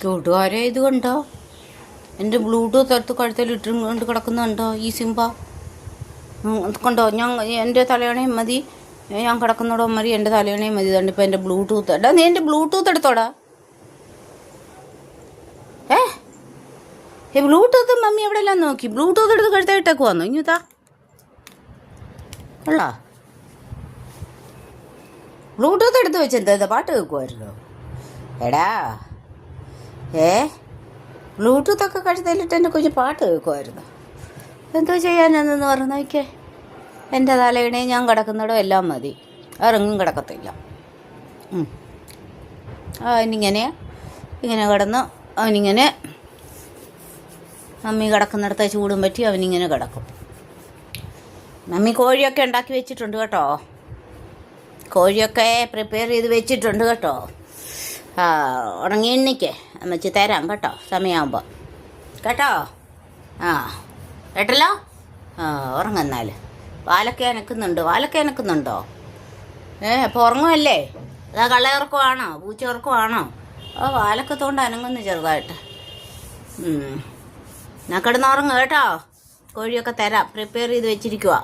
കൂട്ടുകാരെ ഇത് കണ്ടോ? എൻ്റെ ബ്ലൂടൂത്ത് എടുത്ത് കഴുത്തിൽ ഇട്ടുകൊണ്ട് കിടക്കുന്നുണ്ടോ ഈ സിംബ? കണ്ടോ? എൻ്റെ തലയണയും മതി, ഞാൻ കിടക്കുന്നതോടെ മതി, എൻ്റെ തലയണയും മതി. ഇതുകൊണ്ട് ഇപ്പം എൻ്റെ ബ്ലൂടൂത്ത്. എടാ നീ എൻ്റെ ബ്ലൂടൂത്ത് എടുത്തോടാ. ബ്ലൂടൂത്ത് മമ്മി എവിടെ എല്ലാം നോക്കി, ബ്ലൂടൂത്ത് എടുത്ത് കഴുത്തായിട്ടേക്ക് വന്നു. ഇങ്ങത്താ ഉള്ളാ ബ്ലൂടൂത്ത് എടുത്ത് വെച്ചെന്താ പാട്ട് കേൾക്കുമായിരുന്നോ? എടാ ബ്ലൂടൂത്തൊക്കെ കഴുത്തലിട്ട് എൻ്റെ കുഞ്ഞ് പാട്ട് കേൾക്കുമായിരുന്നു. എന്തോ ചെയ്യാനെന്ന് പറഞ്ഞു നോക്കിയേ. എൻ്റെ തലയിണയും ഞാൻ കിടക്കുന്നിടം എല്ലാം മതി, ഇറങ്ങും കിടക്കത്തില്ല. അവനിങ്ങനെ കിടന്ന് അവനിങ്ങനെ മമ്മി കിടക്കുന്നിടത്ത് ചൂടും പറ്റി അവനിങ്ങനെ കിടക്കും. മമ്മി കോഴിയൊക്കെ ഉണ്ടാക്കി വെച്ചിട്ടുണ്ട് കേട്ടോ, കോഴിയൊക്കെ പ്രിപ്പയർ ചെയ്ത് വെച്ചിട്ടുണ്ട് കേട്ടോ. ഉണങ്ങി എണ്ണിക്ക് അമ്മച്ചി തരാം കേട്ടോ, സമയമാകുമ്പോൾ കേട്ടോ. കേട്ടല്ലോ. ഉറങ്ങന്നാൽ വാലൊക്കെ അനക്കുന്നുണ്ടോ? അപ്പോൾ ഉറങ്ങുമല്ലേ? അതാ കള്ളയുറക്കമാണോ, പൂച്ച ഉറക്കമാണോ? വാലൊക്കെ തോണ്ട് അനങ്ങുന്നു ചെറുതായിട്ട്. ഞാൻ കിടന്നുറങ്ങും കേട്ടോ, കോഴിയൊക്കെ തരാം, പ്രിപ്പയർ ചെയ്ത് വെച്ചിരിക്കുക.